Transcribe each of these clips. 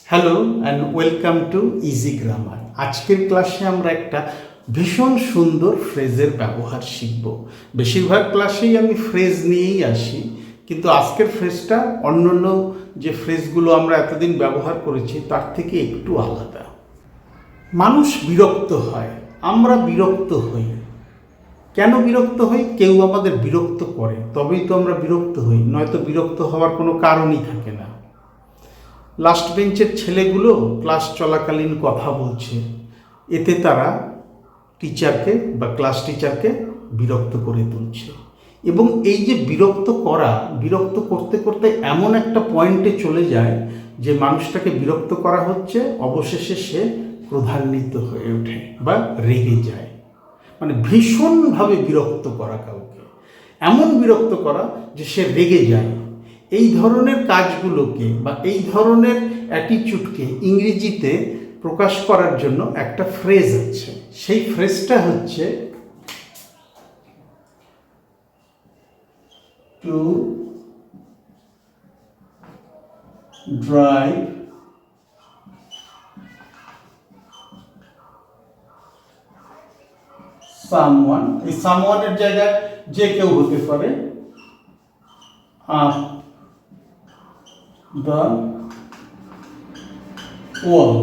Hello and welcome to easy grammar. আজকের ক্লাসে আমরা একটা ভীষণ সুন্দর ফ্রেজের ব্যবহার শিখব। বেশিরভাগ ক্লাসেই আমি ফ্রেজ নিয়েই আসি, কিন্তু আজকের ফ্রেজটা অন্যান্য যে ফ্রেজগুলো আমরা এতদিন ব্যবহার করেছি তার থেকে একটু আলাদা। মানুষ বিরক্ত হয়, আমরা বিরক্ত হই। কেন বিরক্ত হই? কেউ আমাদের বিরক্ত করে, তবেই তো আমরা বিরক্ত হই, নয়তো বিরক্ত হওয়ার কোনো কারণই থাকে না। লাস্ট বেঞ্চের ছেলেগুলো ক্লাস চলাকালীন কথা বলছে, এতে তারা টিচারকে বা ক্লাস টিচারকে বিরক্ত করে তুলছে। এবং এই যে বিরক্ত করতে করতে এমন একটা পয়েন্টে চলে যায় যে মানুষটাকে বিরক্ত করা হচ্ছে, অবশেষে সে ক্রোধান্বিত হয়ে ওঠে বা রেগে যায়। মানে ভীষণভাবে বিরক্ত করা কাউকে, এমন বিরক্ত করা যে সে রেগে যায়। এই ধরনের কাজগুলোকে বা এই ধরনের অ্যাটিটিউডকে ইংরেজিতে প্রকাশ করার জন্য একটা ফ্রেজ আছে। সেই ফ্রেজটা হচ্ছে টু ড্রাইভ সামওয়ান। এই সামওয়ানের জায়গায় যে কেউ হতে পারে, up the wall.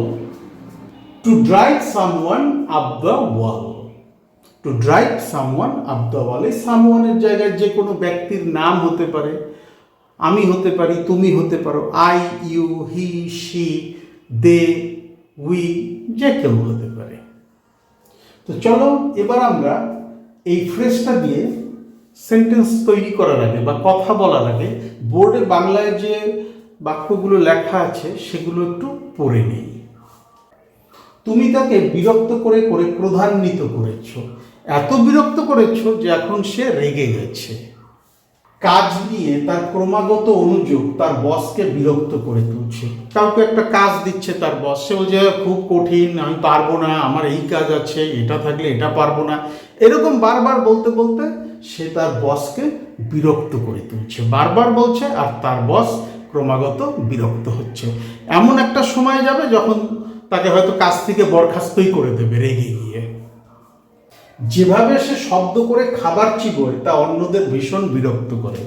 To drive someone up the wall. To drive someone up the wall. এই someone এর জায়গায় যে কোনো ব্যক্তির নাম হতে পারে, আমি হতে পারি, তুমি হতে পারো, I, you, he, she, they, we, যে কেউ হতে পারে। তো চলো এবার আমরা এই ফ্রেজটা দিয়ে সেন্টেন্স তৈরি করার আগে বা কথা বলার আগে বোর্ডে বাংলায় যে বাক্যগুলো লেখা আছে সেগুলো একটু পড়ে নেই। তুমি তাকে বিরক্ত করে করে ক্রোধান্বিত করেছ, এত বিরক্ত করেছ যে এখন সে রেগে গেছে। কাজ নিয়ে তার ক্রমাগত অনুযোগ তার বসকে বিরক্ত করে তুলছে। কাউকে একটা কাজ দিচ্ছে তার বস, সে বলছে খুব কঠিন, আমি পারবো না, আমার এই কাজ আছে, এটা থাকলে এটা পারবো না, এরকম বারবার বলতে বলতে সে তার বসকে বিরক্ত করে তুলছে, বারবার বলছে, আর তার বস ক্রমাগত বিরক্ত হচ্ছে। এমন একটা সময় যাবে যখন তাকে হয়তো কাজ থেকে বরখাস্তই করে দেবে রেগে গিয়ে। যেভাবে সে শব্দ করে খাবার চিবোয় তা অন্যদের ভীষণ বিরক্ত করে।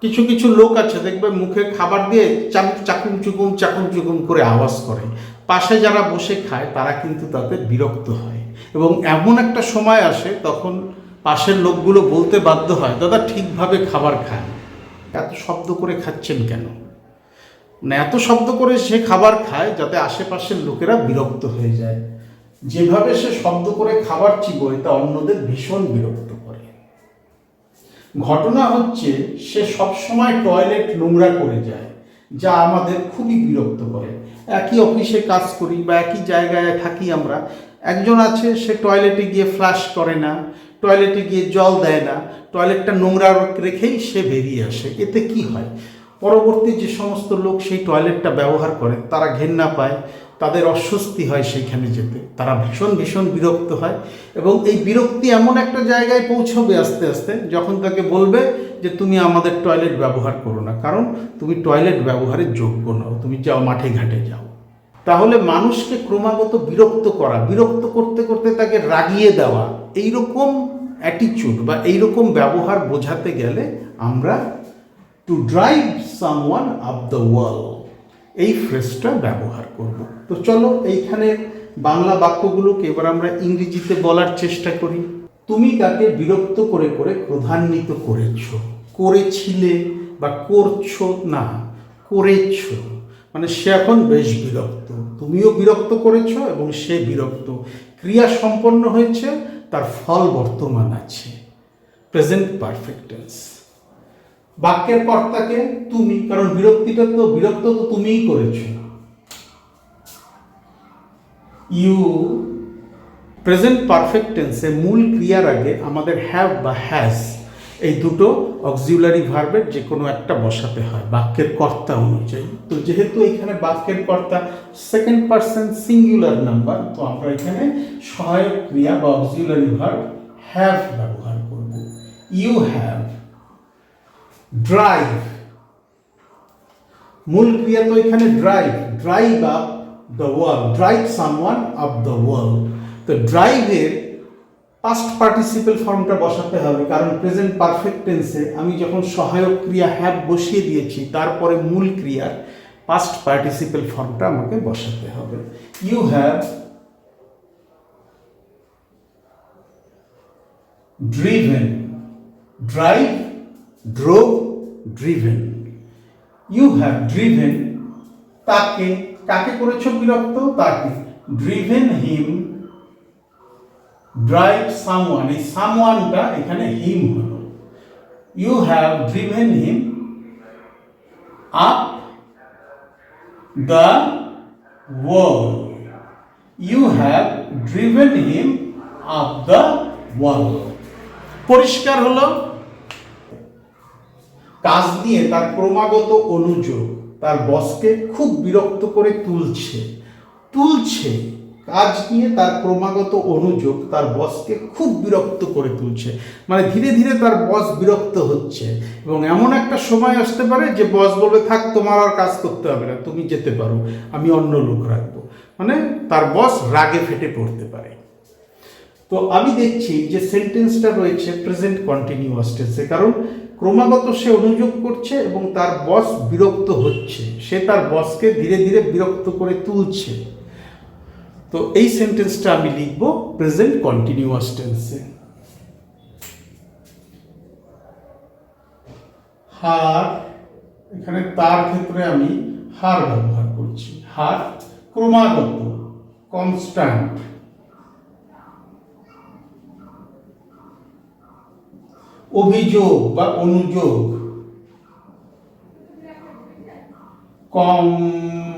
কিছু কিছু লোক আছে দেখবে মুখে খাবার দিয়ে চাকুম চুকুম করে আওয়াজ করে, পাশে যারা বসে খায় তারা কিন্তু তাতে বিরক্ত হয়। এবং এমন একটা সময় আসে তখন পাশের লোকগুলো বলতে বাধ্য হয়, দাদা ঠিকভাবে খাবার খান, এত শব্দ করে খাচ্ছেন কেন? না, এত শব্দ করে সে খাবার খায় যাতে আশেপাশের লোকেরা বিরক্ত হয়ে যায়। যেভাবে সে শব্দ করে খাবার চিবোয় তা অন্যদের ভীষণ বিরক্ত করে। ঘটনা হচ্ছে সে সবসময় টয়লেট নোংরা করে যায়, যা আমাদের খুবই বিরক্ত করে। একই অফিসে কাজ করি বা একই জায়গায় থাকি আমরা, একজন আছে সে টয়লেটে গিয়ে ফ্লাশ করে না, টয়লেটে গিয়ে জল দেয় না, টয়লেটটা নোংরা রেখেই সে বেরিয়ে আসে। এতে কি হয়? পরবর্তী যে সমস্ত লোক সেই টয়লেটটা ব্যবহার করে তারা ঘেন্না পায়, তাদের অস্বস্তি হয় সেইখানে যেতে, তারা ভীষণ বিরক্ত হয়। এবং এই বিরক্তি এমন একটা জায়গায় পৌঁছবে আস্তে আস্তে যখন তাকে বলবে যে তুমি আমাদের টয়লেট ব্যবহার করো না, কারণ তুমি টয়লেট ব্যবহারের যোগ্য নও, তুমি যাও মাঠে ঘাটে যাও। তাহলে মানুষকে ক্রমাগত বিরক্ত করা, বিরক্ত করতে করতে তাকে রাগিয়ে দেওয়া, এইরকম অ্যাটিটিউড বা এইরকম ব্যবহার বোঝাতে গেলে আমরা to drive someone up the wall এই ফ্রেজটা ব্যবহার করব। তো চলো এইখানে বাংলা বাক্যগুলোকে এবার আমরা ইংরেজিতে বলার চেষ্টা করি। তুমি তাকে বিরক্ত করে করে ক্রোধান্বিত করেছো, করেছিলে বা করছো না, করেছো, মানে সে এখন বেশ বিরক্ত, তুমিও বিরক্ত করেছো এবং সে বিরক্ত। ক্রিয়া সম্পন্ন হয়েছে, তার ফল বর্তমান আছে, প্রেজেন্ট পারফেক্ট টেন্স। বাক্যের কর্তাকে তুমি, কারণ বিরক্ত তো তুমিই করেছো। ইউ। প্রেজেন্ট পারফেক্ট টেন্সে মূল ক্রিয়ার আগে আমাদের হ্যাভ বা হ্যাজ এই দুটো অক্সিলারি ভার্বের যে কোনো একটা বসাতে হয় বাক্যের কর্তা অনুযায়ী। তো যেহেতু এখানে বাক্যের কর্তা সেকেন্ড পারসন সিঙ্গুলার নাম্বার, তো আমরা এখানে সহায়ক ক্রিয়া বা অক্সিলারি ভার্ব হ্যাভ ব্যবহার করব। ইউ হ্যাভ ড্রাইভ, মূল ক্রিয়া তো এখানে drive, drive up the wall, drive someone up the wall. তো ড্রাইভের পাস্ট পার্টিসিপেল ফর্মটা বসাতে হবে, কারণ প্রেজেন্ট পারফেক্ট টেন্সে আমি যখন সহায়ক ক্রিয়া হ্যাভ বসিয়ে দিয়েছি তারপরে মূল ক্রিয়ার পাস্ট পার্টিসিপেল ফর্মটা আমাকে বসাতে হবে। You have driven, drive, drove, driven. You have driven, তাকে, কাকে করেছ বিরক্ত? তাকে। ড্রিভেন হিম, ড্রাইভ সামওয়ান, এই সামওয়ানটা এখানে হিম হলো। You have driven him up the wall, you have driven him up the wall. পরিষ্কার হলো? কাজ নিয়ে তার ক্রমাগত অনুযোগ তার বসকে খুব বিরক্ত করে তুলছে, তুলছে। কাজ নিয়ে তার ক্রমাগত অনুযোগ তার বসকে খুব বিরক্ত করে তুলছে, মানে ধীরে ধীরে তার বস বিরক্ত হচ্ছে এবং এমন একটা সময় আসতে পারে যে বস বলবে থাক তোমার আর কাজ করতে হবে না, তুমি যেতে পারো, আমি অন্য লোক রাখবো। মানে তার বস রাগে ফেটে পড়তে পারে। তো আমি দেখছি যে সেন্টেন্সটা রয়েছে প্রেজেন্ট কন্টিনিউয়াস টেন্সে, কারণ ক্রমাগত সে অনুযোগ করছে এবং তার বস বিরক্ত হচ্ছে, সে তার বসকে ধীরে ধীরে বিরক্ত করে তুলছে। তো এই সেন্টেন্সটা আমি লিখব প্রেজেন্ট কন্টিনিউয়াস টেন্সে। হার, এখানে তার ক্ষেত্রে আমি হার ব্যবহার করছি। হার ক্রমাগত, কনস্ট্যান্ট। অভিযোগ বা অনুযোগ, কমপ্লেইনিং।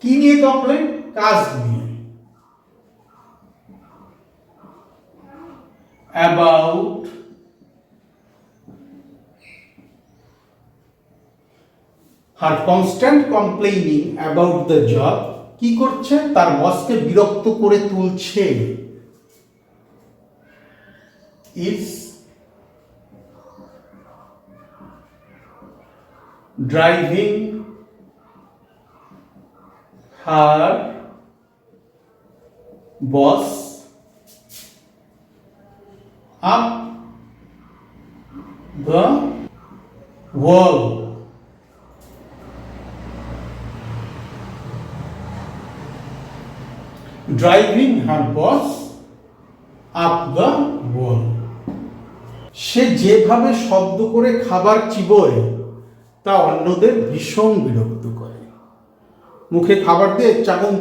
কি নিয়ে কমপ্লেন? কাজ নিয়ে। About, her constant complaining about the job. কি করছে? তার বসকে বিরক্ত করে তুলছে। is driving her boss up the wall. Driving her boss up the wall. সে যেভাবে শব্দ করে খাবার চিবোয় তা অন্যদের ভীষণ বিরক্ত করে। মুখে খাবার দিয়ে চাকুম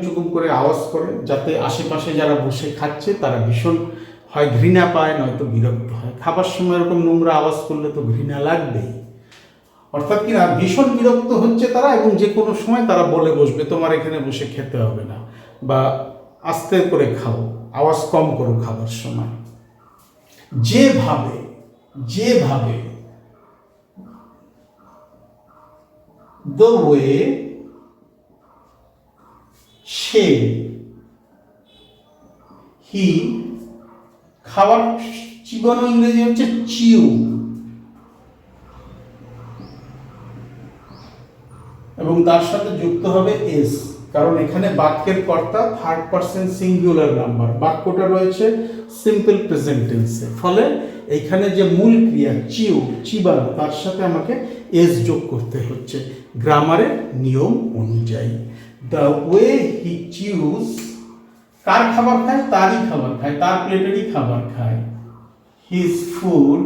চুকুম করে আওয়াজ করে, যাতে আশেপাশে যারা বসে খাচ্ছে তারা ভীষণ হয় ঘৃণা পায়, নয়তো বিরক্ত হয়। খাবার সময় এরকম নোংরা আওয়াজ করলে তো ঘৃণা লাগবেই। অর্থাৎ কিনা ভীষণ বিরক্ত হচ্ছে তারা, এবং যে কোনো সময় তারা বলে বসবে তোমার এখানে বসে খেতে হবে না, বা আস্তে করে খাও, আওয়াজ কম করো খাবার সময়। যেভাবে, যেভাবে, the way, সে, হি, খাবার চিবানো ইংরেজি হচ্ছে চিউ, এবং তার সাথে যুক্ত হবে এস, কারণ এখানে বাক্যের কর্তা থার্ড পারসন সিঙ্গুলার নাম্বার, বাক্যটা রয়েছে সিম্পল প্রেজেন্ট টেন্সে। ফলে এইখানে যে মূল ক্রিয়া চিউ, চিবানো, তার সাথে আমাকে এস যোগ করতে হচ্ছে গ্রামারের নিয়ম অনুযায়ী। দ্য ওয়ে হি চিউজ, কার খাবার খায়? তারই খাবার খায়, তার প্লেটেরই খাবার খায়। হিজ ফুড,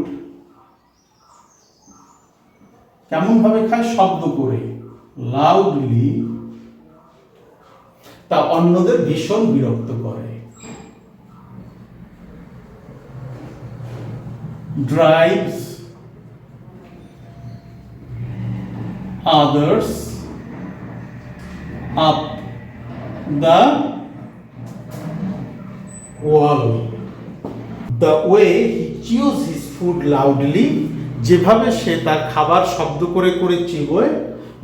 কেমন ভাবে খায়? শব্দ করে, লাউডলি, তা অন্যদের ভীষণ বিরক্ত করে। Drives others up the wall. The way he chews his food loudly, যেভাবে সে তার খাবার শব্দ করে করে চিবোয়।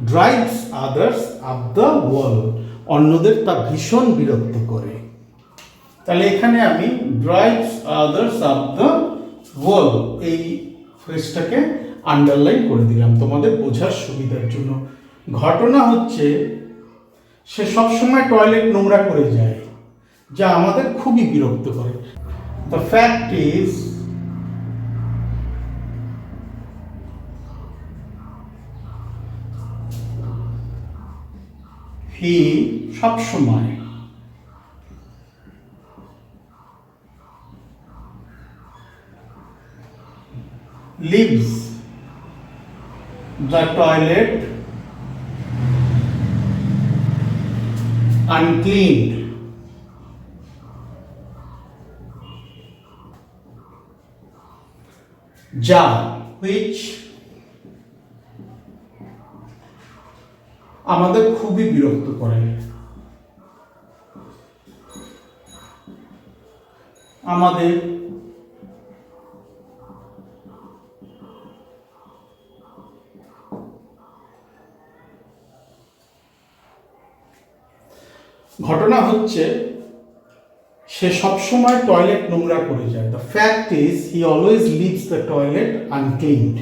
Drives others up the wall, অন্যদের তা ভীষণ বিরক্ত করে। তাহলে এখানে আমি drives others up the wall এই ফ্রেজটাকে আন্ডারলাইন করে দিলাম তোমাদের বোঝার সুবিধার জন্য। ঘটনা হচ্ছে সে সবসময় টয়লেট নোংরা করে যায়, যা আমাদের খুবই বিরক্ত করে। দ্য ফ্যাক্ট ইজ হি সবসময় leaves the toilet uncleaned. যা which আমাদের খুবই বিরক্ত করে। আমাদের ঘটনা হচ্ছে সে সবসময় টয়লেট নোংরা করে যায়। The fact is he always leaves the toilet uncleaned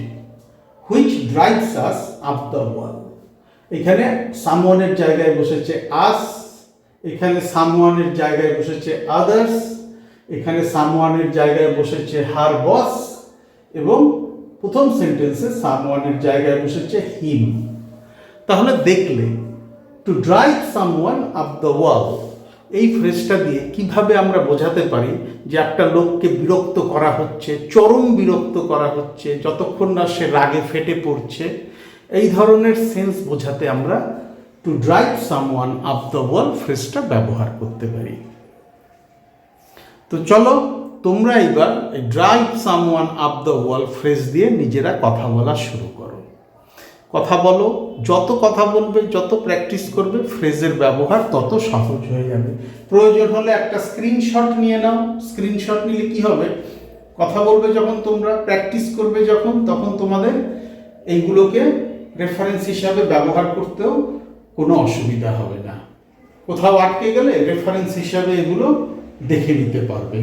which drives us up the wall. এখানে সামওয়ানের জায়গায় বসেছে আস, এখানে সামওয়ানের জায়গায় বসেছে আদার্স, এখানে সামওয়ানের জায়গায় বসেছে হার বস, এবং প্রথম সেন্টেন্সে সামওয়ানের জায়গায় বসেছে হিম। তাহলে দেখলে to drive someone up the wall এই ফ্রেজটা দিয়ে কিভাবে আমরা বোঝাতে পারি যে একটা লোককে বিরক্ত করা হচ্ছে, চরম বিরক্ত করা হচ্ছে, যতক্ষণ না সে রাগে ফেটে পড়ছে। এই ধরনের সেন্স বোঝাতে আমরা to drive someone up the wall ফ্রেজটা ব্যবহার করতে পারি। তো চলো তোমরা এবার এই drive someone up the wall phrase দিয়ে নিজেরা কথা বলা শুরু করো। কথা বলো, যত কথা বলবে, যত প্র্যাকটিস করবে, ফ্রেজের ব্যবহার তত সহজ হয়ে যাবে। প্রয়োজন হলে একটা স্ক্রিনশট নিয়ে নাও। স্ক্রিনশট নিলে কি হবে, কথা বলবে যখন তোমরা, প্র্যাকটিস করবে যখন, তখন তোমাদের এইগুলোকে রেফারেন্স হিসাবে ব্যবহার করতেও কোনো অসুবিধা হবে না। কোথাও আটকে গেলে রেফারেন্স হিসাবে এগুলো দেখে নিতে পারবে।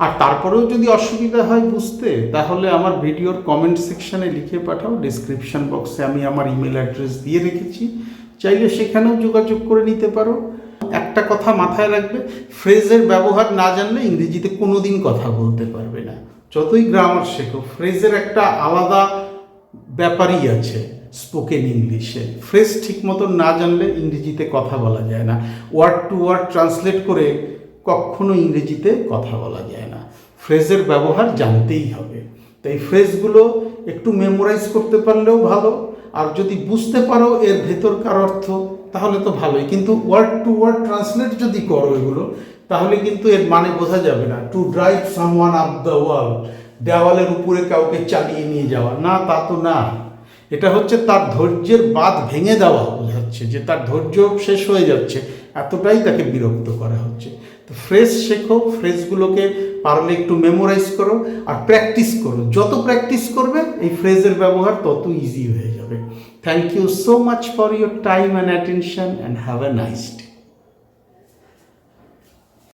আর তারপরেও যদি অসুবিধা হয় বুঝতে, তাহলে আমার ভিডিওর কমেন্ট সেকশানে লিখে পাঠাও। ডিসক্রিপশন বক্সে আমি আমার ইমেল অ্যাড্রেস দিয়ে রেখেছি, চাইলে সেখানেও যোগাযোগ করে নিতে পারো। একটা কথা মাথায় রাখবে, ফ্রেজের ব্যবহার না জানলে ইংরেজিতে কোনোদিন কথা বলতে পারবে না। যতই গ্রামার শেখো, ফ্রেজের একটা আলাদা ব্যাপারই আছে স্পোকেন ইংলিশে। ফ্রেজ ঠিক মতন না জানলে ইংরেজিতে কথা বলা যায় না। ওয়ার্ড টু ওয়ার্ড ট্রান্সলেট করে কখনো ইংরেজিতে কথা বলা যায় না। ফ্রেজের ব্যবহার জানতেই হবে। তাই ফ্রেজগুলো একটু মেমোরাইজ করতে পারলেও ভালো, আর যদি বুঝতে পারো এর ভেতরকার অর্থ তাহলে তো ভালোই। কিন্তু ওয়ার্ড টু ওয়ার্ড ট্রান্সলেট যদি করো এগুলো, তাহলে কিন্তু এর মানে বোঝা যাবে না। To drive someone up the wall, দেওয়ালের উপরে কাউকে চালিয়ে নিয়ে যাওয়া না, তা তো না। এটা হচ্ছে তার ধৈর্যের বাঁধ ভেঙে দেওয়া বোঝাচ্ছে, যে তার ধৈর্য শেষ হয়ে যাচ্ছে, এতটাই তাকে বিরক্ত করা হচ্ছে। তো ফ্রেজ শেখো, ফ্রেজগুলোকে পারলে একটু মেমোরাইজ করো আর প্র্যাকটিস করো। যত প্র্যাকটিস করবে এই ফ্রেজের ব্যবহার তত ইজি হয়ে যাবে। Thank you so much for your time and attention, and have a nice day.